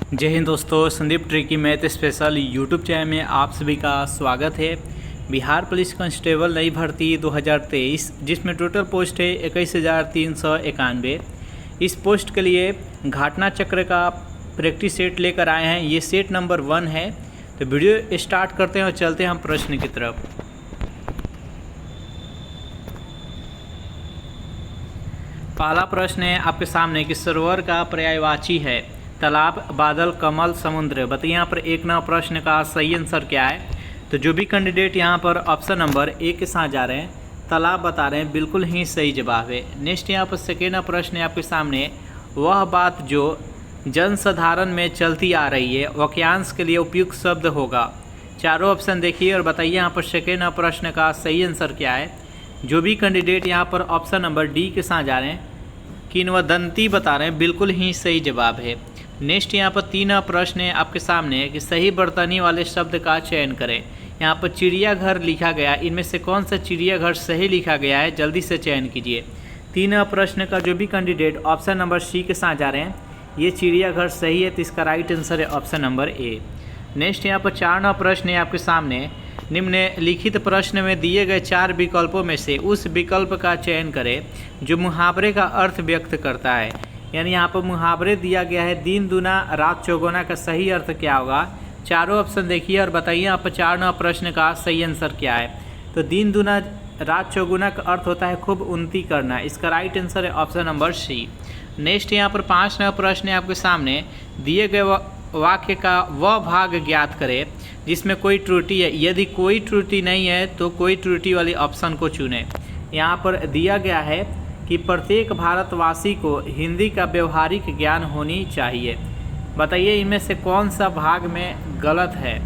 जय हिंद दोस्तों, Sandeep tricky math special YouTube channel में आप सभी का स्वागत है। बिहार पुलिस कांस्टेबल नई भर्ती 2023 जिसमें टोटल पोस्ट है 21,391। इस पोस्ट के लिए घटना चक्र का प्रैक्टिस सेट लेकर आए हैं। ये सेट नंबर 1 है। तो वीडियो स्टार्ट करते हैं और चलते हैं हम प्रश्न की तरफ। पहला प्रश्न है आपके सामने कि सरोवर का पर्यायवाची है तालाब, बादल, कमल, समुद्र। बताइए यहाँ पर एक नंबर प्रश्न का सही आंसर क्या है। तो जो भी कैंडिडेट यहाँ पर ऑप्शन नंबर ए के साथ जा रहे हैं, तालाब बता रहे हैं, बिल्कुल ही सही जवाब है। नेक्स्ट यहाँ पर सेकेंड प्रश्न है आपके सामने, वह बात जो जनसाधारण में चलती आ रही है वाक्यांश के लिए उपयुक्त शब्द होगा। चारों ऑप्शन देखिए और बताइए यहाँ पर सेकेंड प्रश्न का सही आंसर क्या है। जो भी कैंडिडेट यहाँ पर ऑप्शन नंबर डी के साथ जा रहे हैं, किंवदंती बता रहे हैं, बिल्कुल ही सही जवाब है। नेक्स्ट यहाँ पर तीन प्रश्न है आपके सामने कि सही बर्तनी वाले शब्द का चयन करें। यहाँ पर चिड़ियाघर लिखा गया, इनमें से कौन सा चिड़ियाघर सही लिखा गया है, जल्दी से चयन कीजिए। तीन प्रश्न का जो भी कैंडिडेट ऑप्शन नंबर सी के साथ जा रहे हैं, ये चिड़ियाघर सही है, तो इसका राइट आंसर है ऑप्शन नंबर ए। नेक्स्ट यहाँ पर चार प्रश्न है आपके सामने, निम्नलिखित प्रश्न में दिए गए 4 विकल्पों में से उस विकल्प का चयन करें जो मुहावरे का अर्थ व्यक्त करता है। यानी यहाँ पर मुहावरे दिया गया है, दिन दूना रात चौगुना का सही अर्थ क्या होगा। चारों ऑप्शन देखिए और बताइए यहाँ पर 4 प्रश्न का सही आंसर क्या है। तो दिन दूना रात चौगुना का अर्थ होता है खूब उन्नति करना, इसका राइट आंसर है ऑप्शन नंबर सी। नेक्स्ट यहाँ पर 5 प्रश्न है आपके सामने, दिए गए वाक्य का वह भाग ज्ञात करें जिसमें कोई त्रुटि है। यदि कोई त्रुटि नहीं है तो कोई त्रुटि वाली ऑप्शन को चुनें। यहाँ पर दिया गया है कि प्रत्येक भारतवासी को हिंदी का व्यवहारिक ज्ञान होनी चाहिए। बताइए इनमें से कौन सा भाग में गलत है।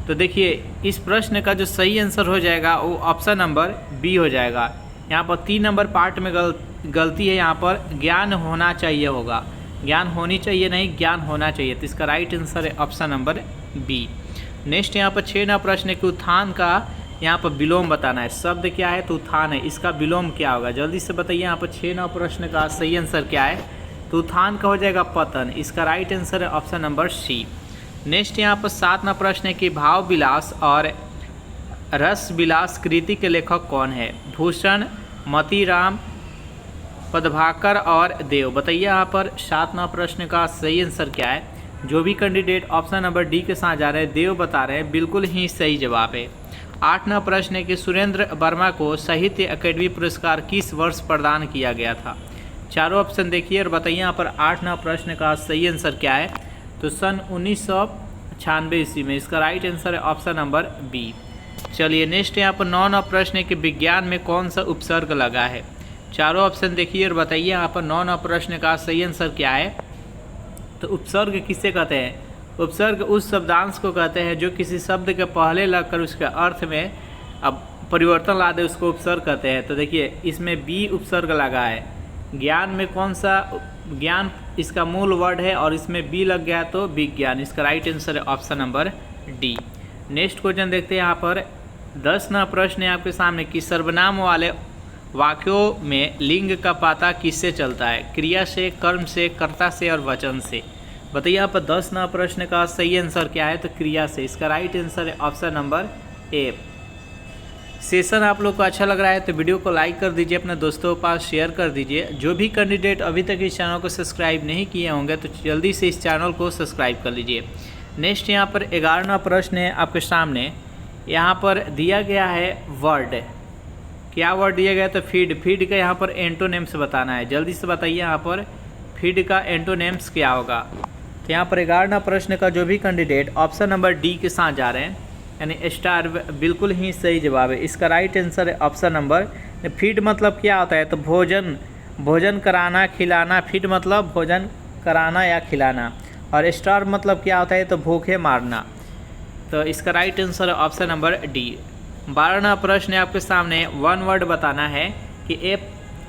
तो देखिए इस प्रश्न का जो सही आंसर हो जाएगा वो ऑप्शन नंबर बी हो जाएगा। यहाँ पर 3 नंबर पार्ट में गलती है, यहाँ पर ज्ञान होना चाहिए होगा, ज्ञान होनी चाहिए नहीं, ज्ञान होना चाहिए, तो इसका राइट आंसर है ऑप्शन नंबर बी। नेक्स्ट यहाँ पर 6 प्रश्न है कि उत्थान का यहाँ पर विलोम बताना है। शब्द क्या है तो उत्थान है, इसका विलोम क्या होगा, जल्दी से बताइए। यहाँ पर 6 प्रश्न का सही आंसर क्या है। तो उत्थान का हो जाएगा पतन, इसका राइट आंसर है ऑप्शन नंबर सी। नेक्स्ट यहाँ पर 7 प्रश्न है कि भाव विलास और रस विलास कृति के लेखक कौन है। भूषण, मतीराम, पदभाकर और देव। बताइए यहाँ पर 7 प्रश्न का सही आंसर क्या है। जो भी कैंडिडेट ऑप्शन नंबर डी के साथ जा रहे हैं, देव बता रहे हैं, बिल्कुल ही सही जवाब है। 8 प्रश्न है कि सुरेंद्र वर्मा को साहित्य अकेडमी पुरस्कार किस वर्ष प्रदान किया गया था। चारों ऑप्शन देखिए और बताइए यहाँ पर 8 प्रश्न का सही आंसर क्या है। तो सन 1996 ईस्वी में, इसका राइट आंसर है ऑप्शन नंबर बी। चलिए नेक्स्ट यहाँ पर 9 प्रश्न है कि विज्ञान में कौन सा उपसर्ग लगा है। चारों ऑप्शन देखिए और बताइए यहाँ पर 9 प्रश्न का सही आंसर क्या है। तो उपसर्ग किसे कहते हैं। उपसर्ग उस शब्दांश को कहते हैं जो किसी शब्द के पहले लगकर उसके अर्थ में अब परिवर्तन ला दे, उसको उपसर्ग कहते हैं। तो देखिए इसमें बी उपसर्ग लगा है। ज्ञान में कौन सा, ज्ञान इसका मूल वर्ड है और इसमें बी लग गया तो विज्ञान, इसका राइट आंसर है option number D. Next question देखते हैं यहाँ पर 10 प्रश्न है आपके सामने कि सर्वनाम वाले वाक्यों में लिंग का पता किससे चलता है। क्रिया से, कर्म से, कर्ता से और वचन से। बताइए यहाँ पर 10 प्रश्न का सही आंसर क्या है। तो क्रिया से, इसका राइट आंसर है ऑप्शन नंबर ए। सेशन आप लोग को अच्छा लग रहा है तो वीडियो को लाइक कर दीजिए, अपने दोस्तों के पास शेयर कर दीजिए। जो भी कैंडिडेट अभी तक इस चैनल को सब्सक्राइब नहीं किए होंगे तो जल्दी से इस चैनल को सब्सक्राइब कर लीजिए। नेक्स्ट यहाँ पर 11 प्रश्न है आपके सामने, यहाँ पर दिया गया है वर्ड, क्या वर्ड दिया गया। तो फीड, फीड का यहाँ पर एंटोनेम्स बताना है। जल्दी से बताइए यहाँ पर फीड का एंटोनेम्स क्या होगा। तो यहाँ पर 11 प्रश्न का जो भी कैंडिडेट ऑप्शन नंबर डी के साथ जा रहे हैं, यानी स्टार, बिल्कुल ही सही जवाब है। इसका राइट आंसर है ऑप्शन नंबर। फीड मतलब क्या होता है। तो भोजन, भोजन कराना, खिलाना। फीड मतलब भोजन कराना या खिलाना। और स्टार मतलब क्या होता है। तो भूखे मारना। तो इसका राइट आंसर है ऑप्शन नंबर डी। 12 प्रश्न है आपके सामने, 1 वर्ड बताना है कि a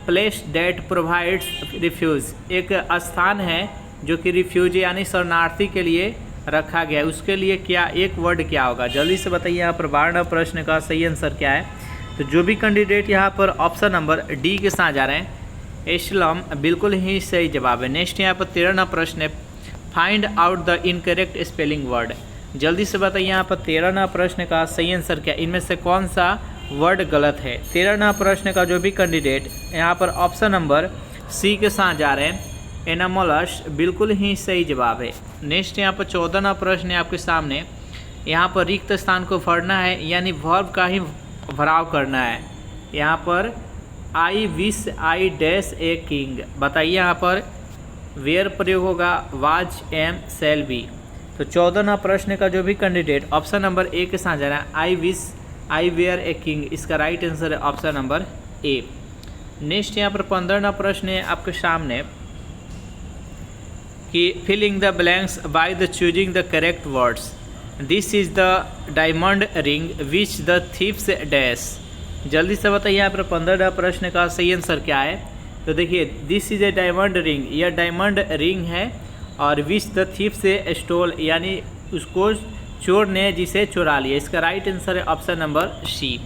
place that provides refuge, एक स्थान है जो कि रिफ्यूजी यानी शरणार्थी के लिए रखा गया है, उसके लिए क्या एक वर्ड क्या होगा। जल्दी से बताइए यहाँ पर 12 प्रश्न का सही आंसर क्या है। तो जो भी कैंडिडेट यहाँ पर ऑप्शन नंबर डी के साथ जा रहे हैं, इस्लाम, बिल्कुल ही सही जवाब है। नेक्स्ट यहाँ पर 13 प्रश्न है, find out the incorrect spelling word. जल्दी से बताइए यहाँ पर 13वां प्रश्न का सही आंसर क्या, इनमें से कौन सा वर्ड गलत है। 13वां प्रश्न का जो भी कैंडिडेट यहाँ पर ऑप्शन नंबर सी के साथ जा रहे हैं, एनामोलस, बिल्कुल ही सही जवाब है। नेक्स्ट यहाँ पर 14वां प्रश्न है आपके सामने, यहाँ पर रिक्त स्थान को भरना है यानी वर्ब का ही भराव करना है। यहाँ पर आई wish I dash a king, बताइए यहाँ पर वेयर प्रयोग होगा, वाज, एम, सेल बी। तो 14वां प्रश्न का जो भी कैंडिडेट ऑप्शन नंबर ए के साथ जा रहा है, I wish I were a king, इसका राइट आंसर है ऑप्शन नंबर ए। नेक्स्ट यहाँ पर 15वां प्रश्न है आपके सामने कि filling the blanks by the choosing the correct words. This is the diamond ring which the thieves dash. जल्दी से बताइए यहाँ पर 15वां प्रश्न का सही आंसर क्या है। तो देखिए this is a diamond ring, यह डायमंड रिंग है, और विच द थीव से स्टोल यानी उसको चोर ने जिसे चुरा लिया, इसका राइट आंसर है ऑप्शन नंबर सी।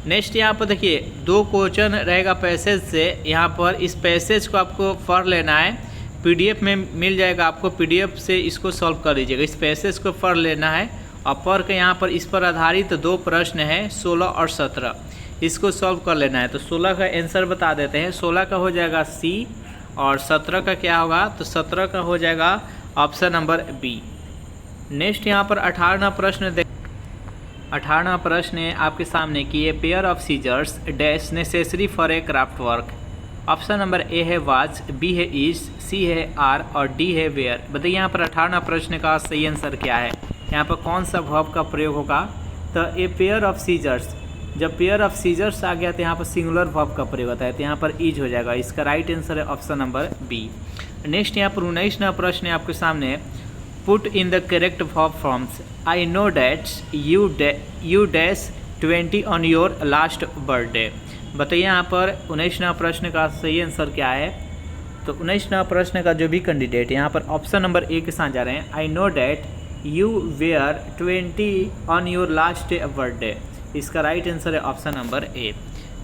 नेक्स्ट यहाँ पर देखिए 2 क्वेश्चन रहेगा पैसेज से, यहाँ पर इस पैसेज को आपको पढ़ लेना है, पीडीएफ में मिल जाएगा आपको, पीडीएफ से इसको सॉल्व कर लीजिएगा। इस पैसेज को पढ़ लेना है और पढ़ के यहाँ पर इस पर आधारित 2 प्रश्न हैं 16 और 17, इसको सॉल्व कर लेना है। तो 16 का आंसर बता देते हैं, 16 का हो जाएगा सी और 17 का क्या होगा, तो 17 का हो जाएगा ऑप्शन नंबर बी। नेक्स्ट यहाँ पर 18वां प्रश्न 18वां प्रश्न है आपके सामने कि ये pair of scissors dash necessary for a craft work. Option number A है वाज, बी है इज, सी है आर और डी है वेयर। बताइए यहाँ पर 18वां प्रश्न का सही आंसर क्या है, यहाँ पर कौन सा वर्ब का प्रयोग होगा। तो ए पेयर ऑफ सीजर्स, जब पेयर ऑफ सीजर्स आ गया तो यहाँ पर सिंगुलर वर्ब का प्रयोग होता है, तो यहाँ पर इज हो जाएगा, इसका राइट आंसर है ऑप्शन नंबर बी। नेक्स्ट यहाँ पर 19वां प्रश्न है आपके सामने, put in the correct verb forms. I know that you dash 20 on your last birthday. बताइए यहाँ पर 19वां प्रश्न का सही आंसर क्या है। तो 19वां प्रश्न का जो भी कैंडिडेट यहाँ पर ऑप्शन नंबर ए के साथ जा रहे हैं, I know that you were 20 on your last birthday, इसका राइट आंसर है ऑप्शन नंबर ए।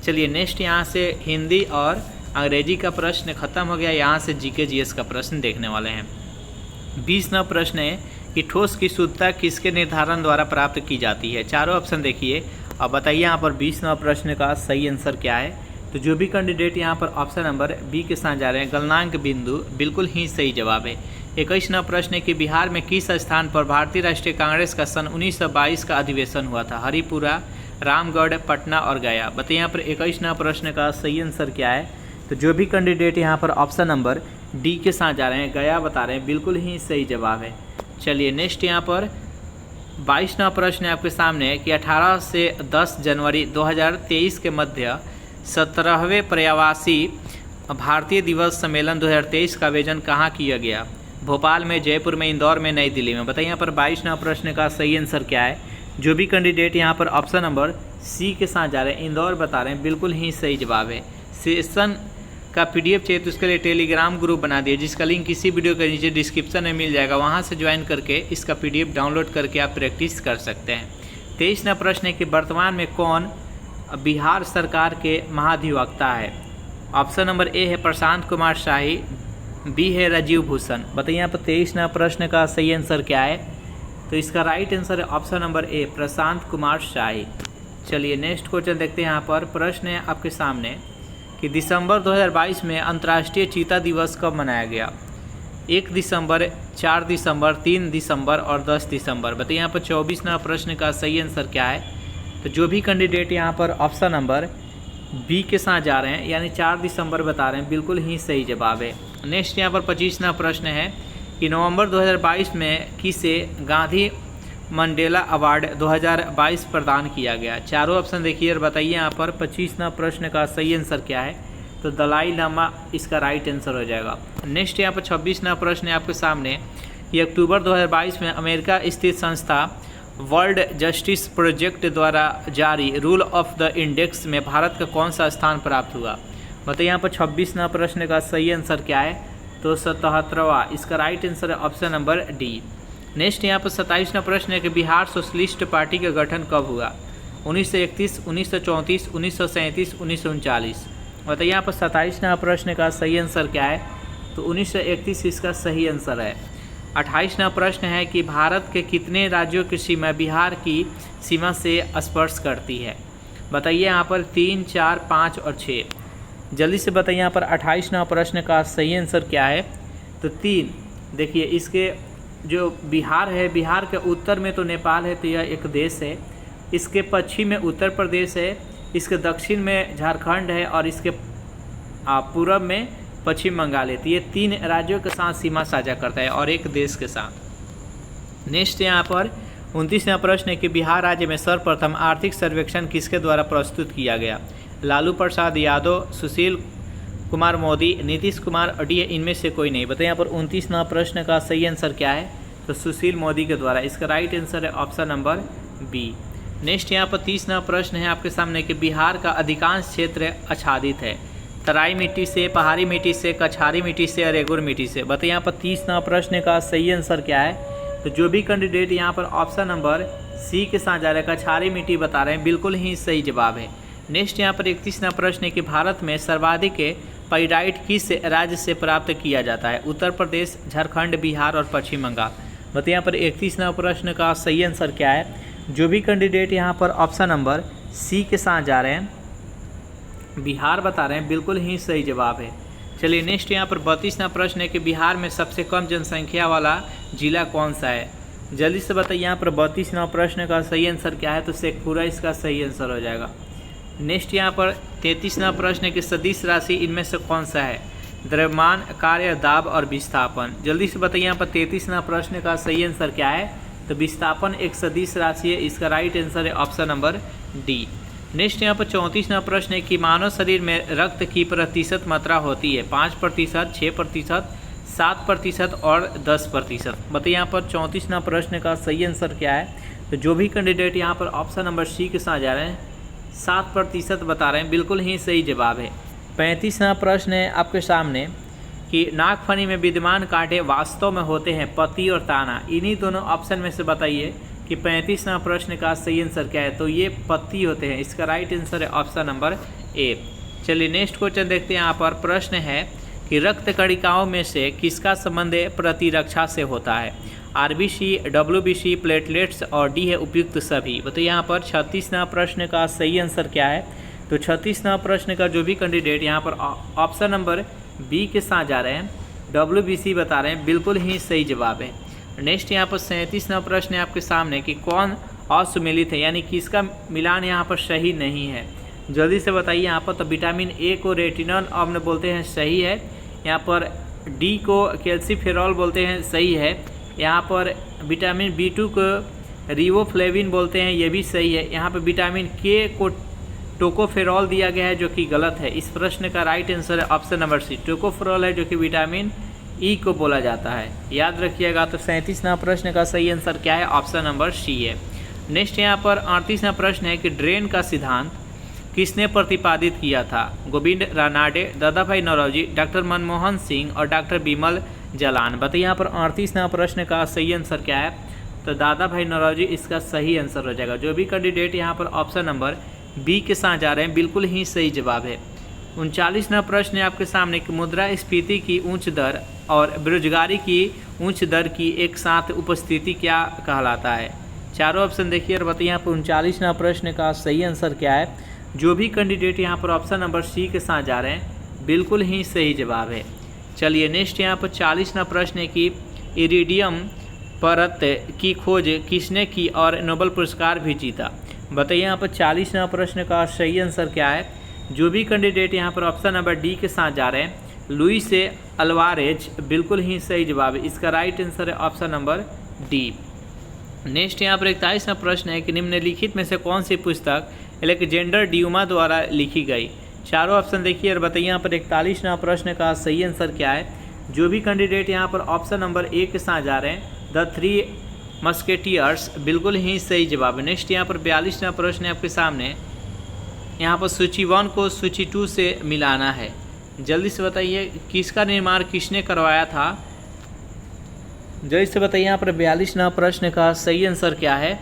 चलिए नेक्स्ट यहाँ से हिंदी और अंग्रेजी का प्रश्न खत्म हो गया, यहाँ से जीके जीएस का प्रश्न देखने वाले हैं। 20वां प्रश्न है कि ठोस की शुद्धता किसके निर्धारण द्वारा प्राप्त की जाती है। चारों ऑप्शन देखिए और बताइए यहाँ पर 20वां प्रश्न का सही आंसर क्या है। तो जो भी कैंडिडेट यहाँ पर ऑप्शन नंबर बी के साथ जा रहे हैं, गलनांक बिंदु, बिल्कुल ही सही जवाब है। 21वां प्रश्न है कि बिहार में किस स्थान पर भारतीय राष्ट्रीय कांग्रेस का सन 1922 का अधिवेशन हुआ था। हरिपुरा, रामगढ़, पटना और गया। बताइए यहाँ पर 21वां प्रश्न का सही आंसर क्या है। तो जो भी कैंडिडेट यहाँ पर ऑप्शन नंबर डी के साथ जा रहे हैं, गया बता रहे हैं, बिल्कुल ही सही जवाब है। चलिए नेक्स्ट यहाँ पर 22वां प्रश्न है आपके सामने कि 18 से 10 जनवरी 2023 के मध्य 17वें पर्यायवासी भारतीय दिवस सम्मेलन 2023 का आयोजन कहाँ किया गया। भोपाल में, जयपुर में, इंदौर में, नई दिल्ली में। बताइए यहाँ पर 22वां प्रश्न का सही आंसर क्या है। जो भी कैंडिडेट यहाँ पर ऑप्शन नंबर सी के साथ जा रहे हैं, इंदौर बता रहे हैं, बिल्कुल ही सही जवाब है। सेशन का पीडीएफ चाहिए तो उसके लिए टेलीग्राम ग्रुप बना दिए, जिसका लिंक किसी वीडियो के नीचे डिस्क्रिप्शन में मिल जाएगा, वहाँ से ज्वाइन करके इसका पीडीएफ डाउनलोड करके आप प्रैक्टिस कर सकते हैं। 23वां प्रश्न है कि वर्तमान में कौन बिहार सरकार के महाधिवक्ता है। ऑप्शन नंबर ए है प्रशांत कुमार शाही, बी है राजीव भूषण। बताइए यहाँ पर 23वां प्रश्न का सही आंसर क्या है। तो इसका राइट आंसर है ऑप्शन नंबर ए, प्रशांत कुमार शाही। चलिए नेक्स्ट क्वेश्चन देखते हैं। यहाँ पर प्रश्न है आपके सामने कि दिसंबर 2022 में अंतर्राष्ट्रीय चीता दिवस कब मनाया गया। 1 दिसंबर, 4 दिसंबर, 3 दिसंबर और 10 दिसंबर। बताइए यहाँ पर 24वां प्रश्न का सही आंसर क्या है। तो जो भी कैंडिडेट यहाँ पर ऑप्शन नंबर बी के साथ जा रहे हैं यानी 4 दिसंबर बता रहे हैं, बिल्कुल ही सही जवाब है। नेक्स्ट यहाँ पर 25वां प्रश्न है कि नवंबर 2022 में किसे गांधी मंडेला अवार्ड 2022 प्रदान किया गया। चारों ऑप्शन देखिए और बताइए यहाँ पर 25वां प्रश्न का सही आंसर क्या है। तो दलाई लामा इसका राइट आंसर हो जाएगा। नेक्स्ट यहाँ पर 26वां प्रश्न है आपके सामने, ये अक्टूबर 2022 में अमेरिका स्थित संस्था वर्ल्ड जस्टिस प्रोजेक्ट द्वारा जारी रूल ऑफ द इंडेक्स में भारत का कौन सा स्थान प्राप्त हुआ। बताइए यहाँ पर 26वां प्रश्न का सही आंसर क्या है। तो 77वां, इसका राइट आंसर है ऑप्शन नंबर डी। नेक्स्ट यहाँ पर 27वां प्रश्न है कि बिहार सोशलिस्ट पार्टी का गठन कब हुआ। 1931, 1934, 1937, 1939। बताइए यहाँ पर 27वां प्रश्न का सही आंसर क्या है। तो 1931 इसका सही आंसर है। 28वां प्रश्न है कि भारत के कितने राज्यों की सीमा बिहार की सीमा से स्पर्श करती है? बताइए यहाँ पर 3, 4, 5 और 6। जल्दी से बताइए यहाँ पर 28वां प्रश्न का सही आंसर क्या है? तो 3। देखिए इसके जो बिहार है, बिहार के उत्तर में तो नेपाल है, तो यह एक देश है। इसके पश्चिम में उत्तर प्रदेश है, इसके दक्षिण में झारखंड है और इसके पूर्व में पश्चिम बंगाल है। तो ये 3 राज्यों के साथ सीमा साझा करता है और एक देश के साथ। नेक्स्ट यहाँ पर 29वां प्रश्न है कि बिहार राज्य में सर्वप्रथम आर्थिक सर्वेक्षण किसके द्वारा प्रस्तुत किया गया? लालू प्रसाद यादव, सुशील कुमार मोदी, नीतीश कुमार और डी इनमें से कोई नहीं। बताइए यहाँ पर 29वां प्रश्न का सही आंसर क्या है? तो सुशील मोदी के द्वारा। इसका राइट आंसर है ऑप्शन नंबर बी। नेक्स्ट यहाँ पर 30वां प्रश्न है आपके सामने कि बिहार का अधिकांश क्षेत्र आच्छादित है तराई मिट्टी से, पहाड़ी मिट्टी से, कछारी मिट्टी से और रेगुर मिट्टी से। बताइए यहाँ पर 30वां प्रश्न का सही आंसर क्या है? तो जो भी कैंडिडेट यहाँ पर ऑप्शन नंबर सी के साथ जा रहे हैं, कछारी मिट्टी बता रहे हैं, बिल्कुल ही सही जवाब है। नेक्स्ट यहाँ पर 31वां प्रश्न है कि भारत में सर्वाधिक पाइराइट किस राज्य से प्राप्त किया जाता है? उत्तर प्रदेश, झारखंड, बिहार और पश्चिम बंगाल। बताइए यहाँ पर 31वां प्रश्न का सही आंसर क्या है? जो भी कैंडिडेट यहाँ पर ऑप्शन नंबर सी के साथ जा रहे हैं, बिहार बता रहे हैं, बिल्कुल ही सही जवाब है। चलिए नेक्स्ट यहाँ पर 32वां प्रश्न है कि बिहार में सबसे कम जनसंख्या वाला जिला कौन सा है? जल्दी से बताइए यहाँ पर 32वां प्रश्न का सही आंसर क्या है? तो शेखपुरा इसका सही आंसर हो जाएगा। नेक्स्ट यहाँ पर 33वां प्रश्न है कि सदिश राशि इनमें से कौन सा है? द्रव्यमान, कार्य, दाब और विस्थापन। जल्दी से बताइए यहाँ पर 33वां प्रश्न का सही आंसर क्या है? तो विस्थापन एक सदिश राशि है। इसका राइट आंसर है ऑप्शन नंबर डी। नेक्स्ट यहाँ पर 34वां प्रश्न है कि मानव शरीर में रक्त की प्रतिशत मात्रा होती है? 5%, 6%, 7% और 10%। बताइए यहाँ पर 34वां प्रश्न का सही आंसर क्या है? तो जो भी कैंडिडेट यहाँ पर ऑप्शन नंबर सी के साथ जा रहे हैं, 7% बता रहे हैं, बिल्कुल ही सही जवाब है। 35वां प्रश्न है आपके सामने कि नागफनी में विद्यमान कांटे वास्तव में होते हैं पत्ती और ताना। इन्हीं दोनों ऑप्शन में से बताइए कि 35वां प्रश्न का सही आंसर क्या है? तो ये पत्ती होते हैं। इसका राइट आंसर है ऑप्शन नंबर ए। चलिए नेक्स्ट क्वेश्चन देखते हैं। यहाँ पर प्रश्न है कि रक्त कणिकाओं में से किसका संबंध प्रतिरक्षा से होता है? आरबीसी, डब्ल्यूबीसी, प्लेटलेट्स और डी है उपयुक्त सभी। बताइए यहाँ पर 36वां प्रश्न का सही आंसर क्या है? तो 36वां प्रश्न का जो भी कैंडिडेट यहाँ पर ऑप्शन नंबर बी के साथ जा रहे हैं, डब्ल्यूबीसी बता रहे हैं, बिल्कुल ही सही जवाब है। नेक्स्ट यहाँ पर 37वां प्रश्न है आपके सामने कि कौन असुमेलित है, यानी कि इसका मिलान यहाँ पर सही नहीं है। जल्दी से बताइए यहाँ पर। तो विटामिन ए को रेटिनॉल अम्ल बोलते हैं, सही है। यहाँ पर डी को कैल्सीफेरॉल बोलते हैं, सही है। यहाँ पर विटामिन B2 को रिबोफ्लेविन बोलते हैं, ये भी सही है। यहाँ पर विटामिन के को टोकोफेरॉल दिया गया है, जो कि गलत है। इस प्रश्न का राइट आंसर है ऑप्शन नंबर सी, टोकोफेरॉल है, जो कि विटामिन ई को बोला जाता है, याद रखिएगा। तो 37वां प्रश्न का सही आंसर क्या है? ऑप्शन नंबर सी है। नेक्स्ट यहाँ पर 38वां प्रश्न है कि ड्रेन का सिद्धांत किसने प्रतिपादित किया था? गोविंद रानाडे, दादा भाई नौरोजी, डॉक्टर मनमोहन सिंह और डॉक्टर बिमल जलान। बताइए यहाँ पर 38वां प्रश्न का सही आंसर क्या है? तो दादा भाई नौरोजी इसका सही आंसर हो जाएगा। जो भी कैंडिडेट यहाँ पर ऑप्शन नंबर बी के साथ जा रहे हैं, बिल्कुल ही सही जवाब है। 39वां प्रश्न है आपके सामने कि मुद्रास्फीति की उच्च दर और बेरोजगारी की उच्च दर की एक साथ उपस्थिति क्या कहलाता है? चारों ऑप्शन देखिए और बताइए यहाँ पर 39वां प्रश्न का सही आंसर क्या है? जो भी कैंडिडेट यहाँ पर ऑप्शन नंबर सी के साथ जा रहे हैं, बिल्कुल ही सही जवाब है। चलिए नेक्स्ट यहाँ पर 40वां प्रश्न है कि इरिडियम परत की खोज किसने की और नोबेल पुरस्कार भी जीता? बताइए यहाँ पर 40वां प्रश्न का सही आंसर क्या है? जो भी कैंडिडेट यहाँ पर ऑप्शन नंबर डी के साथ जा रहे हैं, लुइस अल्वारेज, बिल्कुल ही सही जवाब है। इसका राइट आंसर है ऑप्शन नंबर डी। नेक्स्ट यहाँ पर 41वां प्रश्न है कि निम्नलिखित में से कौन सी पुस्तक अलेक्जेंडर ड्यूमा द्वारा लिखी गई? चारों ऑप्शन देखिए और बताइए यहाँ पर 41वां प्रश्न का सही आंसर क्या है? जो भी कैंडिडेट यहाँ पर ऑप्शन नंबर ए के साथ जा रहे हैं, द थ्री मस्केटियर्स, बिल्कुल ही सही जवाब है। नेक्स्ट यहाँ पर 42वां प्रश्न है आपके सामने। यहाँ पर सूची 1 को सूची 2 से मिलाना है। जल्दी से बताइए किसका निर्माण किसने करवाया था? जल्दी से बताइए यहाँ पर 42वां प्रश्न का सही आंसर क्या है?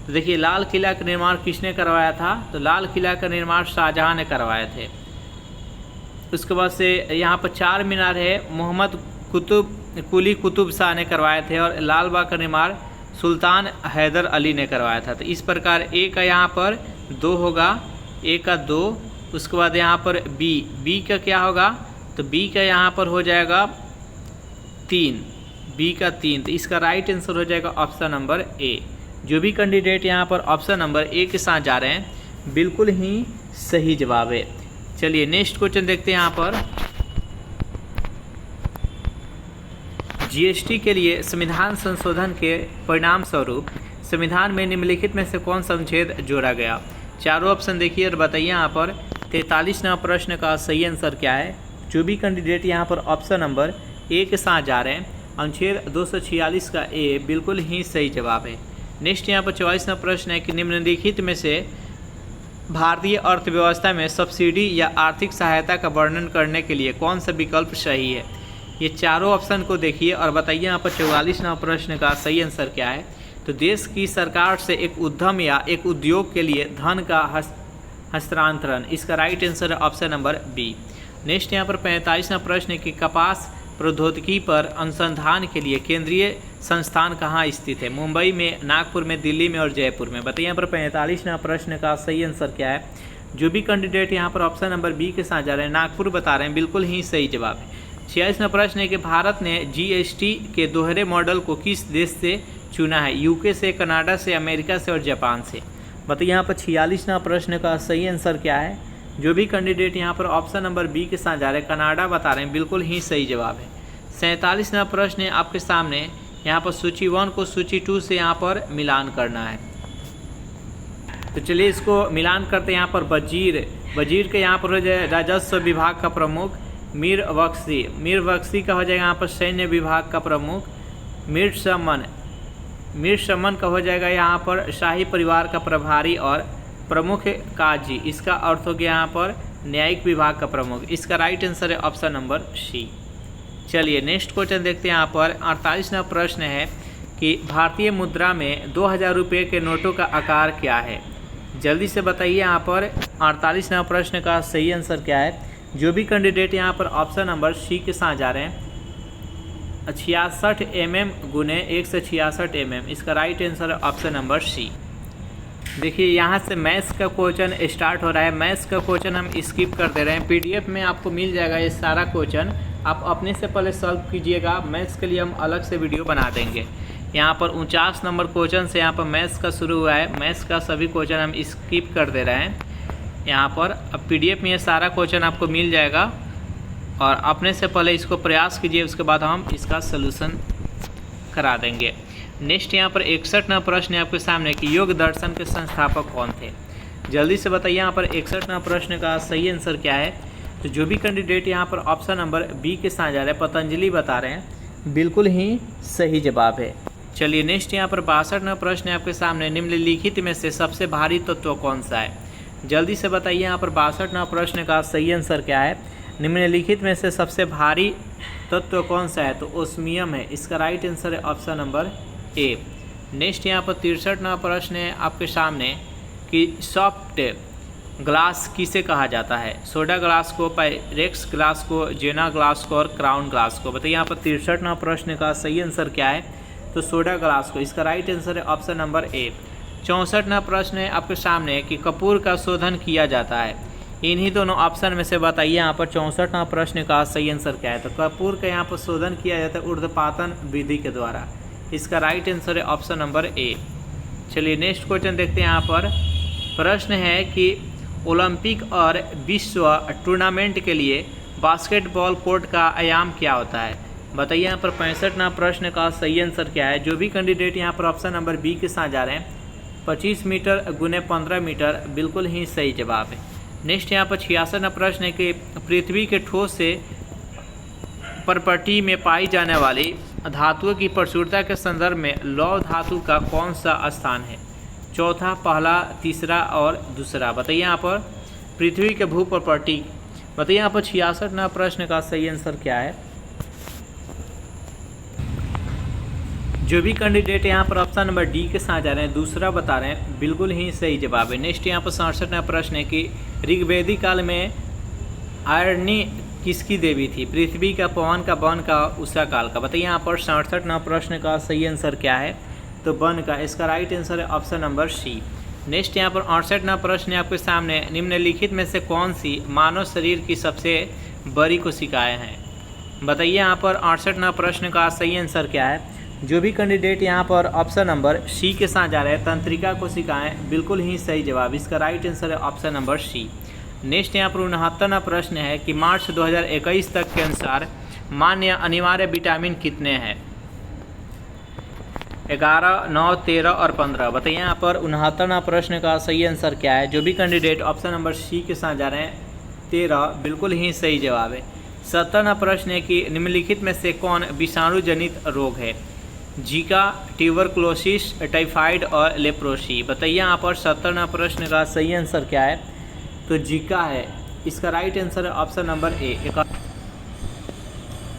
तो देखिए लाल किला का निर्माण किसने करवाया था? तो लाल किला का निर्माण शाहजहां ने करवाए थे। उसके बाद से यहाँ पर 4 मीनार है, मोहम्मद कुतुब कुली कुतुब शाह ने करवाए थे और लाल बाग का निर्माण सुल्तान हैदर अली ने करवाया था। तो इस प्रकार ए का यहाँ पर 2 होगा, ए का 2, उसके बाद यहाँ पर बी का क्या होगा, तो बी का यहाँ पर हो जाएगा 3, बी का 3। तो इसका राइट आंसर हो जाएगा ऑप्शन नंबर ए। जो भी कैंडिडेट यहाँ पर ऑप्शन नंबर ए के साथ जा रहे हैं बिल्कुल ही सही जवाब है। चलिए नेक्स्ट क्वेश्चन देखते हैं। यहाँ पर जीएसटी के लिए संविधान संशोधन के परिणाम स्वरूप संविधान में निम्नलिखित में से कौन सा अनुच्छेद जोड़ा गया। चारों ऑप्शन देखिए और बताइए। यहाँ पर 43वां प्रश्न का सही आंसर क्या है। जो भी कैंडिडेट यहाँ पर ऑप्शन नंबर ए के साथ जा रहे हैं अनुच्छेद 246 का ए बिल्कुल ही सही जवाब है। नेक्स्ट यहाँ पर 44वां प्रश्न है कि निम्नलिखित में से भारतीय अर्थव्यवस्था में सब्सिडी या आर्थिक सहायता का वर्णन करने के लिए कौन सा विकल्प सही है। ये चारों ऑप्शन को देखिए और बताइए। यहाँ पर 44वां प्रश्न का सही आंसर क्या है। तो देश की सरकार से एक उद्यम या एक उद्योग के लिए धन का हस्तांतरण, इसका राइट आंसर है ऑप्शन नंबर बी। नेक्स्ट यहाँ पर 45वां प्रश्न है कि कपास प्रौद्योगिकी पर अनुसंधान के लिए केंद्रीय संस्थान कहाँ स्थित है। मुंबई में, नागपुर में, दिल्ली में और जयपुर में। बताइए यहाँ पर 45वां प्रश्न का सही आंसर क्या है। जो भी कैंडिडेट यहाँ पर ऑप्शन नंबर बी के साथ जा रहे हैं नागपुर बता रहे हैं बिल्कुल ही सही जवाब है। 46वां प्रश्न है कि भारत ने जीएसटी के दोहरे मॉडल को किस देश से चुना है। यूके से, कनाडा से, अमेरिका से और जापान से। बताइए यहाँ पर 46वां प्रश्न का सही आंसर क्या है। जो भी कैंडिडेट यहाँ पर ऑप्शन नंबर बी के साथ जा रहे हैं कनाडा बता रहे हैं बिल्कुल ही सही जवाब है। 47वां प्रश्न है आपके सामने। यहाँ पर सूची 1 को सूची 2 से यहाँ पर मिलान करना है। तो चलिए इसको मिलान करते हैं। यहाँ पर वजीर के यहाँ पर हो जाए राजस्व विभाग का प्रमुख मीर बख्शी का हो जाएगा यहाँ पर सैन्य विभाग का प्रमुख मीर समन का हो जाएगा यहाँ पर शाही परिवार का प्रभारी और प्रमुख काजी, इसका अर्थ हो गया यहाँ पर न्यायिक विभाग का प्रमुख। इसका राइट आंसर है ऑप्शन नंबर सी। चलिए नेक्स्ट क्वेश्चन देखते हैं। यहाँ पर 48वां प्रश्न है कि भारतीय मुद्रा में 2000 रुपये के नोटों का आकार क्या है। जल्दी से बताइए। यहाँ पर 48वां प्रश्न का सही आंसर क्या है। जो भी कैंडिडेट यहाँ पर ऑप्शन नंबर सी के साथ जा रहे हैं 66 mm गुने 166 mm, इसका राइट आंसर है ऑप्शन नंबर सी। देखिए यहाँ से मैथ्स का क्वेश्चन स्टार्ट हो रहा है। मैथ्स का क्वेश्चन हम स्किप कर दे रहे हैं। पीडीएफ में आपको मिल जाएगा ये सारा क्वेश्चन, आप अपने से पहले सॉल्व कीजिएगा। मैथ्स के लिए हम अलग से वीडियो बना देंगे। यहाँ पर 49 नंबर क्वेश्चन से यहाँ पर मैथ्स का शुरू हुआ है। मैथ्स का सभी क्वेश्चन हम स्किप कर दे रहे हैं। यहाँ पर अब पीडीएफ में ये सारा क्वेश्चन आपको मिल जाएगा और अपने से पहले इसको प्रयास कीजिए, उसके बाद हम इसका सलूशन करा देंगे। नेक्स्ट यहाँ पर 61वां प्रश्न है आपके सामने कि योग दर्शन के संस्थापक कौन थे। जल्दी से बताइए। यहाँ पर 61वां प्रश्न का सही आंसर क्या है। तो जो भी कैंडिडेट यहाँ पर ऑप्शन नंबर बी के साथ जा रहे हैं पतंजलि बता रहे हैं बिल्कुल ही सही जवाब है। चलिए नेक्स्ट यहाँ पर 62वां प्रश्न है आपके सामने। निम्नलिखित में से सबसे भारी तत्व कौन सा है। जल्दी से बताइए। यहाँ पर 62वां प्रश्न का सही आंसर क्या है। निम्नलिखित में से सबसे भारी तत्व कौन सा है। तो ओस्मियम है, इसका राइट आंसर है ऑप्शन नंबर ए। नेक्स्ट यहाँ पर 63वां प्रश्न है आपके सामने कि सॉफ्ट ग्लास किसे कहा जाता है। सोडा ग्लास को, पायरेक्स ग्लास को, जेना ग्लास को और क्राउन ग्लास को। बताइए यहाँ पर 63वां प्रश्न का सही आंसर क्या है। तो सोडा ग्लास को, इसका राइट आंसर है ऑप्शन नंबर ए। 64वां प्रश्न है आपके सामने कि कपूर का शोधन किया जाता है। इन्हीं दोनों ऑप्शन में से बताइए यहाँ पर 64वां प्रश्न का सही आंसर क्या है। तो कपूर का यहाँ पर शोधन किया जाता है ऊर्ध्वपातन विधि के द्वारा, इसका राइट आंसर है ऑप्शन नंबर ए। चलिए नेक्स्ट क्वेश्चन देखते हैं। यहाँ पर प्रश्न है कि ओलंपिक और विश्व टूर्नामेंट के लिए बास्केटबॉल कोर्ट का आयाम क्या होता है। बताइए यहाँ पर 65वां प्रश्न का सही आंसर क्या है। जो भी कैंडिडेट यहाँ पर ऑप्शन नंबर बी के साथ जा रहे हैं 25 मीटर गुने 15 मीटर, बिल्कुल ही सही जवाब है। नेक्स्ट यहाँ पर 86वां प्रश्न है कि पृथ्वी के ठोस से परपटी में पाई जाने वाली धातुओं की प्रचुरता के संदर्भ में लौह धातु का कौन सा स्थान है। चौथा, पहला, तीसरा और दूसरा। बताइए यहाँ पर पृथ्वी के भू प्रॉपर्टी। बताइए यहाँ पर 66वां प्रश्न का सही आंसर क्या है। जो भी कैंडिडेट यहाँ पर ऑप्शन नंबर डी के साथ जा रहे हैं दूसरा बता रहे हैं, बिल्कुल ही सही जवाब है। नेक्स्ट यहाँ पर 67वां प्रश्न है कि ऋग्वेदिक काल में आयरनी किसकी देवी थी? पृथ्वी का, पवन का, वन का, उषा काल का। बताइए यहाँ पर 67वां प्रश्न का सही आंसर क्या है? तो वन का। इसका राइट आंसर है ऑप्शन नंबर सी। नेक्स्ट यहाँ पर 68वां प्रश्न है आपके सामने, निम्नलिखित में से कौन सी मानव शरीर की सबसे बड़ी कोशिकाएं हैं? बताइए यहाँ पर 68वां प्रश्न का सही आंसर क्या है? जो भी कैंडिडेट यहाँ पर ऑप्शन नंबर सी के साथ जा रहे हैं, तंत्रिका कोशिकाएं, बिल्कुल ही सही जवाब। इसका राइट आंसर है ऑप्शन नंबर सी। नेक्स्ट यहाँ पर 69वां प्रश्न है कि मार्च 2021 तक के अनुसार मान्य अनिवार्य विटामिन कितने हैं? 11, 9, 13 और 15। बताइए यहाँ पर 69वां प्रश्न का सही आंसर क्या है? जो भी कैंडिडेट ऑप्शन नंबर सी के साथ जा रहे हैं, 13 बिल्कुल ही सही जवाब है। 70वां प्रश्न है कि निम्नलिखित में से कौन विषाणु जनित रोग है? जीका, ट्यूबरकुलोसिस, टाइफाइड और लेप्रोसी। बताइए यहाँ पर 70वां प्रश्न का सही आंसर क्या है? तो जीका है। इसका राइट आंसर है ऑप्शन नंबर ए।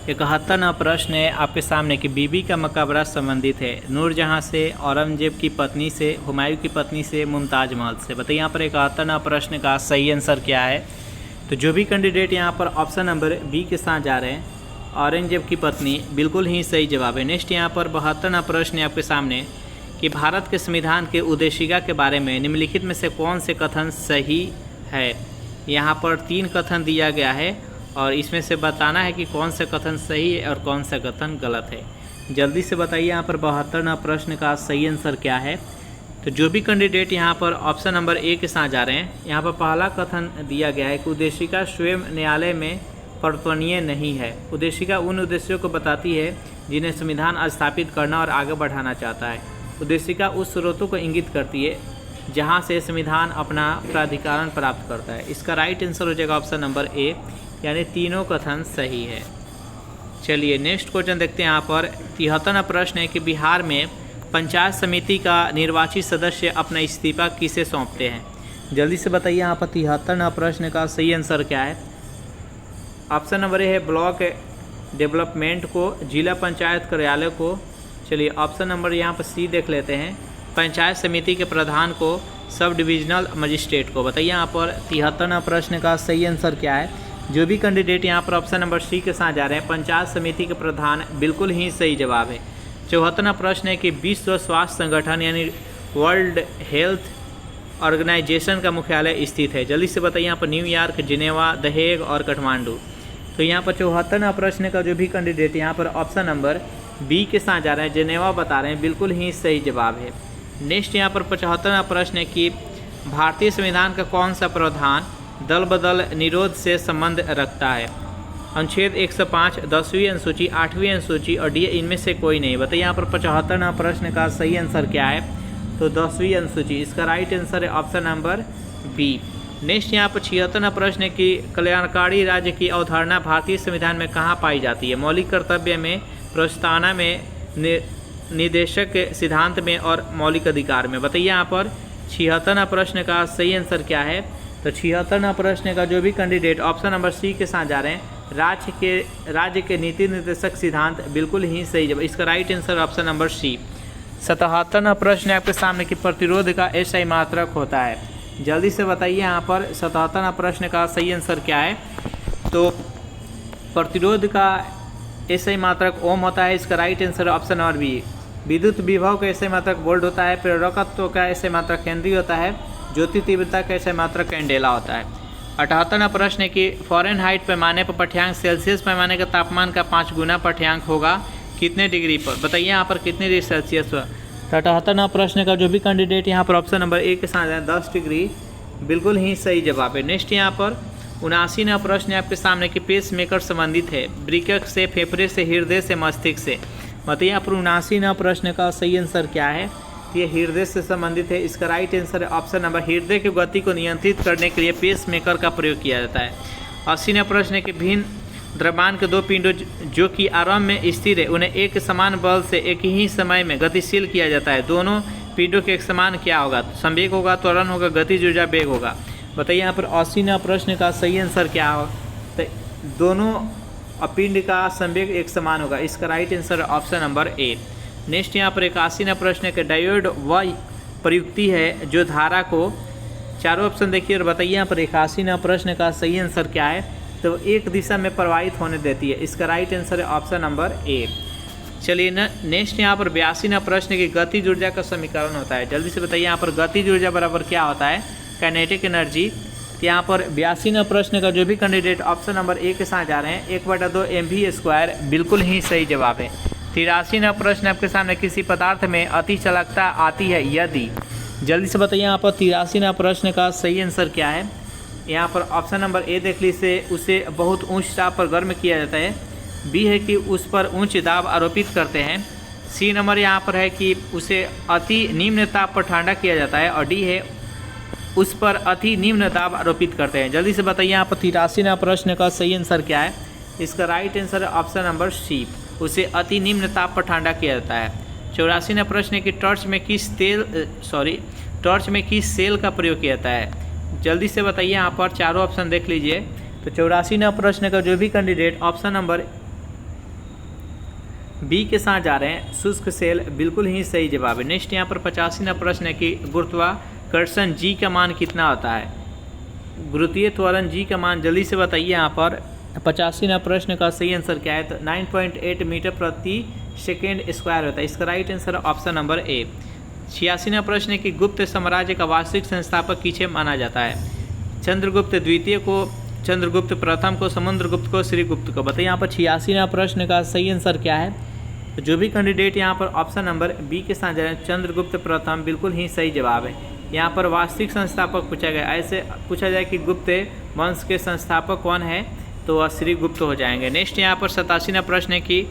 71वां प्रश्न है आपके सामने कि बीबी का मकबरा संबंधित है नूरजहां से, औरंगजेब की पत्नी से, हुमायूं की पत्नी से, मुमताज महल से। बताइए यहाँ पर 71वां प्रश्न का सही आंसर क्या है? तो जो भी कैंडिडेट यहाँ पर ऑप्शन नंबर बी के साथ जा रहे हैं, औरंगजेब की पत्नी, बिल्कुल ही सही जवाब है। नेक्स्ट यहाँ पर 72वां प्रश्न है आपके सामने कि भारत के संविधान के उद्देशिका के बारे में निम्नलिखित में से कौन से कथन सही है? यहाँ पर 3 कथन दिया गया है और इसमें से बताना है कि कौन सा कथन सही है और कौन सा कथन गलत है। जल्दी से बताइए यहाँ पर 72वां प्रश्न का सही आंसर क्या है? तो जो भी कैंडिडेट यहाँ पर ऑप्शन नंबर ए के साथ जा रहे हैं, यहाँ पर पहला कथन दिया गया है कि उद्देशिका स्वयं न्यायालय में परिवर्तनीय नहीं है। उद्देशिका उन उद्देश्यों को बताती है जिन्हें संविधान स्थापित करना और आगे बढ़ाना चाहता है। उद्देशिका उस स्रोतों को इंगित करती है जहाँ से संविधान अपना प्राधिकरण प्राप्त करता है। इसका राइट आंसर हो जाएगा ऑप्शन नंबर ए, यानी तीनों कथन सही है। चलिए नेक्स्ट क्वेश्चन देखते हैं। यहाँ पर 73वां प्रश्न है कि बिहार में पंचायत समिति का निर्वाचित सदस्य अपना इस्तीफा किसे सौंपते हैं? जल्दी से बताइए यहाँ पर 73वां प्रश्न का सही आंसर क्या है? ऑप्शन नंबर ए है ब्लॉक डेवलपमेंट को, जिला पंचायत कार्यालय को। चलिए ऑप्शन नंबर यहाँ पर सी देख लेते हैं, पंचायत समिति के प्रधान को, सब डिविजनल मजिस्ट्रेट को। बताइए यहाँ पर 73वां प्रश्न का सही आंसर क्या है? जो भी कैंडिडेट यहाँ पर ऑप्शन नंबर सी के साथ जा रहे हैं, पंचायत समिति के प्रधान, बिल्कुल ही सही जवाब है। 74वां प्रश्न है कि विश्व स्वास्थ्य संगठन यानी वर्ल्ड हेल्थ ऑर्गेनाइजेशन का मुख्यालय स्थित है। जल्दी से बताइए यहाँ पर न्यूयॉर्क, जिनेवा, द हेग और काठमांडू। तो यहाँ पर 74वां प्रश्न का जो भी कैंडिडेट यहाँ पर ऑप्शन नंबर बी के साथ जा रहे हैं, जिनेवा बता रहे हैं, बिल्कुल ही सही जवाब है। नेक्स्ट यहाँ पर 75वां प्रश्न है कि भारतीय संविधान का कौन सा प्रावधान दल बदल निरोध से संबंध रखता है? अनुच्छेद 105, 10वीं अनुसूची, 8वीं अनुसूची और डी इनमें से कोई नहीं। बताइए यहाँ पर 75वां प्रश्न का सही आंसर क्या है? तो 10वीं अनुसूची। इसका राइट आंसर है ऑप्शन नंबर बी। नेक्स्ट यहाँ पर 76वां प्रश्न है कि कल्याणकारी राज्य की अवधारणा भारतीय संविधान में कहाँ पाई जाती है? मौलिक कर्तव्य में, प्रस्तावना में, निदेशक के सिद्धांत में और मौलिक अधिकार में। बताइए यहाँ पर 76वां प्रश्न का सही आंसर क्या है? तो 76वां प्रश्न का जो भी कैंडिडेट ऑप्शन नंबर सी के साथ जा रहे हैं, राज्य के नीति निर्देशक सिद्धांत, बिल्कुल ही सही जवाब। इसका right answer option number C. 77वां प्रश्न आपके सामने कि प्रतिरोध का एसआई मात्रक होता है। जल्दी से बताइए यहाँ पर 77वां प्रश्न का सही आंसर क्या है? तो प्रतिरोध का एसआई मात्रक ओम होता है। इसका right answer option number B. विद्युत विभव का एसआई मात्रक वोल्ट होता है। प्रेरकत्व का एसआई मात्रक हेनरी होता है। ज्योति तीव्रता का एसआई मात्रक कैंडेला होता है। 78वां प्रश्न है कि फ़ारेनहाइट पैमाने पर पाठ्यांक सेल्सियस पैमाने का तापमान का 5 गुना पाठ्यांक होगा कितने डिग्री पर? बताइए यहाँ पर कितने डिग्री सेल्सियस हुआ? तो 78वां प्रश्न का जो भी कैंडिडेट यहाँ पर ऑप्शन नंबर ए के साथ है 10 डिग्री, बिल्कुल ही सही जवाब है। नेक्स्ट यहाँ पर 79वां प्रश्न है आपके सामने कि पेस मेकर संबंधित है वृक्क से, फेफड़े से, हृदय से, मस्तिष्क से। बताइए यहाँ पर 79वां प्रश्न का सही आंसर क्या है? ये हृदय से संबंधित है। इसका राइट आंसर है ऑप्शन नंबर, हृदय की गति को नियंत्रित करने के लिए पेस मेकर का प्रयोग किया जाता है। 80वां प्रश्न है कि भिन्न द्रव्यमान के दो पिंडों जो कि आरंभ में स्थिर है उन्हें एक समान बल से एक ही समय में गतिशील किया जाता है। दोनों पिंडों के एक समान क्या होगा? संवेग होगा, त्वरण होगा, गतिज ऊर्जा, वेग होगा। बताइए यहाँ पर 80वां प्रश्न का सही आंसर क्या हो? तो दोनों पिंड का संवेग एक समान होगा। इसका right answer option number A. Next यहाँ पर 81वां प्रश्न है कि डायोड वह प्रयुक्ति है जो धारा को, चारों ऑप्शन देखिए और बताइए यहाँ पर 81वां प्रश्न का सही आंसर क्या है? तो एक दिशा में प्रवाहित होने देती है। इसका राइट आंसर है ऑप्शन नंबर ए। चलिए नेक्स्ट यहाँ पर 82वां प्रश्न की गतिज ऊर्जा का समीकरण होता है। जल्दी से बताइए यहाँ पर गतिज ऊर्जा बराबर क्या होता है, काइनेटिक एनर्जी। तो यहाँ पर 82वां प्रश्न का जो भी कैंडिडेट ऑप्शन नंबर ए के साथ जा रहे हैं 1/2 mv² बिल्कुल ही सही जवाब है। 83वां प्रश्न आपके सामने, किसी पदार्थ में अति चालकता आती है यदि। जल्दी से बताइए यहाँ पर 83वां प्रश्न का सही आंसर क्या है। यहाँ पर ऑप्शन नंबर ए देख लीजिए, उसे बहुत उच्च ताप पर गर्म किया जाता है। बी है कि उस पर उच्च दाब आरोपित करते हैं। सी नंबर यहाँ पर है कि उसे अति निम्न ताप पर ठंडा किया जाता है। और डी है उस पर अति निम्न दाब आरोपित करते हैं। जल्दी से बताइए यहाँ पर 83वां प्रश्न का सही आंसर क्या है। इसका राइट आंसर है ऑप्शन नंबर सी, उसे अति निम्न ताप पर ठंडा किया जाता है। 84वां प्रश्न की टॉर्च में किस सेल का प्रयोग किया जाता है। जल्दी से बताइए यहाँ पर चारों ऑप्शन देख लीजिए। तो 84वां प्रश्न का जो भी कैंडिडेट ऑप्शन नंबर बी के साथ जा रहे हैं, शुष्क सेल, बिल्कुल ही सही जवाब है। नेक्स्ट यहाँ पर 85वां प्रश्न है कि गुरुत्वाकर्षण जी का मान कितना होता है। गुरुत्वीय त्वरण जी का मान जल्दी से बताइए यहाँ पर। 85वां प्रश्न का सही आंसर क्या है। तो 9.8 मीटर प्रति सेकेंड स्क्वायर होता है। इसका right answer option number A. 86वां प्रश्न है कि गुप्त साम्राज्य का वास्तविक संस्थापक किसे माना जाता है। चंद्रगुप्त द्वितीय को, चंद्रगुप्त प्रथम को, समुद्रगुप्त को, श्रीगुप्त को। बताइए यहाँ पर 86वां प्रश्न का सही आंसर क्या है। तो जो भी कैंडिडेट यहाँ पर ऑप्शन नंबर बी के साथ जा रहे हैं, चंद्रगुप्त प्रथम, बिल्कुल ही सही जवाब है। यहाँ पर वास्तविक संस्थापक पूछा गया। ऐसे पूछा जाए कि गुप्त वंश के संस्थापक कौन है, तो वह श्रीगुप्त हो जाएंगे। नेक्स्ट यहाँ पर 87वां प्रश्न है कि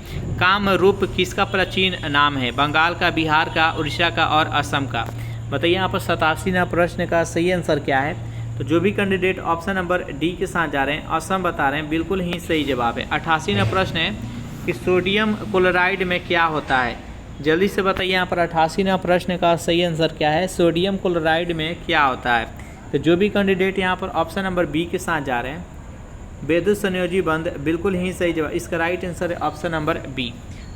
कामरूप किसका प्राचीन नाम है। बंगाल का, बिहार का, उड़ीसा का और असम का। बताइए यहाँ पर 87वां प्रश्न का सही आंसर क्या है। तो जो भी कैंडिडेट ऑप्शन नंबर डी के साथ जा रहे हैं, असम बता रहे हैं, बिल्कुल ही सही जवाब है। 88वां प्रश्न है कि सोडियम क्लोराइड में क्या होता है। जल्दी से बताइए यहाँ पर 88वां प्रश्न का सही आंसर क्या है। सोडियम क्लोराइड में क्या होता है। तो जो भी कैंडिडेट यहाँ पर ऑप्शन नंबर बी के साथ जा रहे हैं, विद्युत संयोजी बंध, बिल्कुल ही सही जवाब। इसका राइट आंसर है ऑप्शन नंबर बी।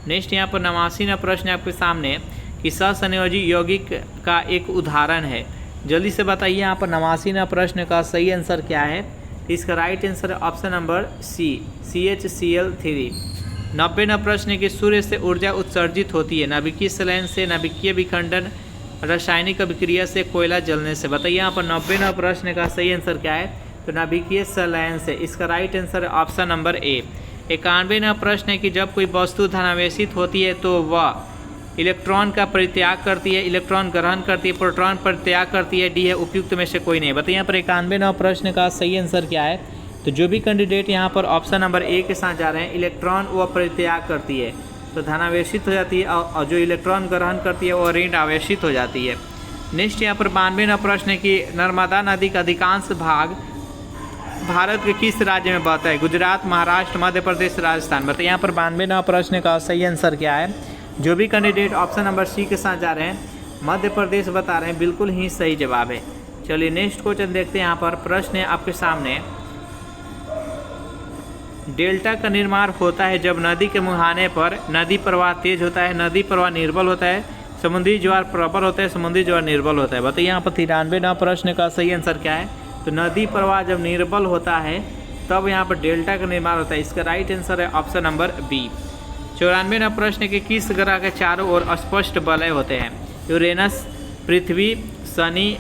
नेक्स्ट यहाँ पर 89वां प्रश्न आपके सामने कि सहसंयोजी यौगिक का एक उदाहरण है। जल्दी से बताइए यहाँ पर 89वां प्रश्न का सही आंसर क्या है। इसका राइट आंसर है ऑप्शन नंबर सी, CHCl3। 90वां प्रश्न कि सूर्य से ऊर्जा उत्सर्जित होती है। नाभिकीय संलयन से, नाभिकीय विखंडन, रासायनिक अभिक्रिया से, कोयला जलने से। बताइए यहाँ पर 90वां प्रश्न का सही आंसर क्या है। तो नाभिकीय संलयन से। इसका राइट आंसर है ऑप्शन नंबर ए। 91वां प्रश्न है कि जब कोई वस्तु धनावेशित होती है तो वह इलेक्ट्रॉन का परित्याग करती है, इलेक्ट्रॉन ग्रहण करती है, प्रोटॉन परित्याग करती है, डी है उपयुक्त में से कोई नहीं। बताइए यहाँ पर 91वां प्रश्न का सही आंसर क्या है। तो जो भी कैंडिडेट यहाँ पर ऑप्शन नंबर ए के साथ जा रहे हैं, इलेक्ट्रॉन वह परित्याग करती है तो धनावेशित हो जाती है, और जो इलेक्ट्रॉन ग्रहण करती है वह ऋण आवेशित हो जाती है। नेक्स्ट यहाँ पर 92वां प्रश्न है कि नर्मदा नदी का अधिकांश भाग भारत के किस राज्य में बहता है। गुजरात, महाराष्ट्र, मध्य प्रदेश, राजस्थान। बताइए यहाँ पर 92वां प्रश्न का सही आंसर क्या है। जो भी कैंडिडेट ऑप्शन नंबर सी के साथ जा रहे हैं, मध्य प्रदेश बता रहे हैं, बिल्कुल ही सही जवाब है। चलिए नेक्स्ट क्वेश्चन देखते हैं। यहाँ पर प्रश्न है आपके सामने, डेल्टा का निर्माण होता है जब नदी के मुहाने पर नदी प्रवाह तेज होता है, नदी प्रवाह निर्बल होता है, समुद्री ज्वार प्रबल होता है, समुद्री ज्वार निर्बल होता है। बताइए यहाँ पर 93वां प्रश्न का सही आंसर क्या है। तो नदी प्रवाह जब निर्बल होता है तब यहाँ पर डेल्टा का निर्माण होता है। इसका राइट आंसर है ऑप्शन नंबर बी। 94वां प्रश्न के किस ग्रह के चारों ओर स्पष्ट वलय होते हैं। यूरेनस, पृथ्वी, शनि,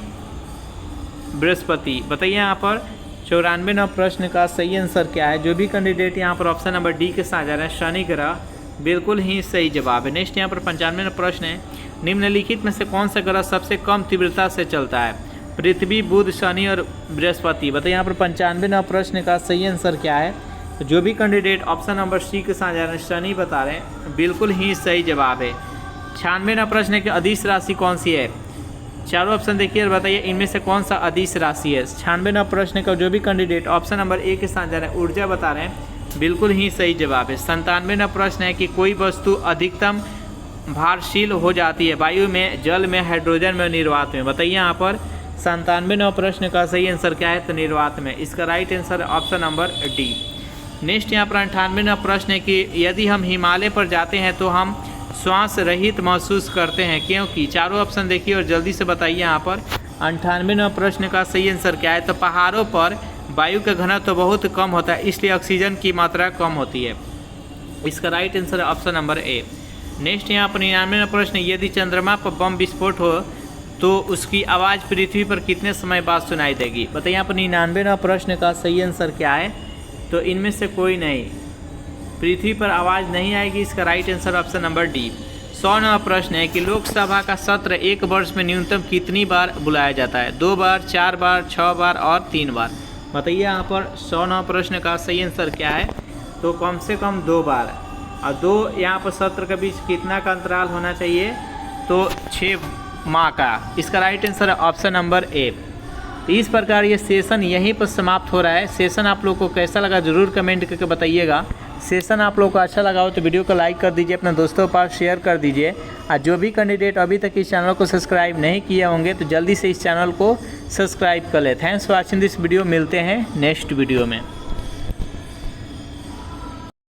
बृहस्पति। बताइए यहाँ पर 94वां प्रश्न का सही आंसर क्या है। जो भी कैंडिडेट यहाँ पर ऑप्शन नंबर डी के साथ जा रहे हैं, शनि ग्रह, बिल्कुल ही सही जवाब है। नेक्स्ट यहाँ पर 95वां प्रश्न है, निम्नलिखित में से कौन सा ग्रह सबसे कम तीव्रता से चलता है। पृथ्वी, बुध, शनि और बृहस्पति। बताइए यहाँ पर 95वां प्रश्न का सही आंसर क्या है। तो जो भी कैंडिडेट ऑप्शन नंबर सी के साथ जा रहे हैं, शनि बता रहे हैं, बिल्कुल ही सही जवाब है। 96वां प्रश्न है कि अदिश राशि कौन सी है। चारों ऑप्शन देखिए और बताइए इनमें से कौन सा अदिश राशि है। 96वां प्रश्न का जो भी कैंडिडेट ऑप्शन नंबर ए के साथ जा रहे हैं, ऊर्जा बता रहे हैं, बिल्कुल ही सही जवाब है। 97वां प्रश्न है कि कोई वस्तु अधिकतम भारशील हो जाती है वायु में, जल में, हाइड्रोजन में, निर्वात में। बताइए यहाँ पर 97वां प्रश्न का सही आंसर क्या है। तो निर्वात में। इसका राइट आंसर है ऑप्शन नंबर डी। नेक्स्ट यहाँ पर 98वां प्रश्न है कि यदि हम हिमालय पर जाते हैं तो हम श्वास रहित महसूस करते हैं, क्योंकि। चारों ऑप्शन देखिए और जल्दी से बताइए यहाँ पर 98वां प्रश्न का सही आंसर क्या है। तो पहाड़ों पर वायु का घनत्व तो बहुत कम होता है, इसलिए ऑक्सीजन की मात्रा कम होती है। इसका राइट आंसर है ऑप्शन नंबर ए। नेक्स्ट यहाँ पर 99वां प्रश्न, यदि चंद्रमा पर बम विस्फोट हो तो उसकी आवाज़ पृथ्वी पर कितने समय बाद सुनाई देगी? बताइए यहाँ पर 99वां प्रश्न का सही आंसर क्या है? तो इनमें से कोई नहीं, पृथ्वी पर आवाज़ नहीं आएगी। इसका right answer option number D. 100वां प्रश्न है कि लोकसभा का सत्र एक वर्ष में न्यूनतम कितनी बार बुलाया जाता है? 2 बार, 4 बार, 6 बार और 3 बार। बताइए यहाँ पर 100वां प्रश्न का सही आंसर क्या है? तो कम से कम 2 बार, और 2 यहाँ पर सत्र के बीच कितना का अंतराल होना चाहिए? तो 6 माह का। इसका राइट आंसर है ऑप्शन नंबर ए। तो इस प्रकार ये सेशन यहीं पर समाप्त हो रहा है। सेशन आप लोग को कैसा लगा ज़रूर कमेंट करके बताइएगा। सेशन आप लोग को अच्छा लगा हो तो वीडियो को लाइक कर दीजिए, अपने दोस्तों के पास शेयर कर दीजिए। और जो भी कैंडिडेट अभी तक इस चैनल को सब्सक्राइब नहीं किए होंगे तो जल्दी से इस चैनल को सब्सक्राइब कर ले। Thanks for watching this video. मिलते हैं नेक्स्ट वीडियो में।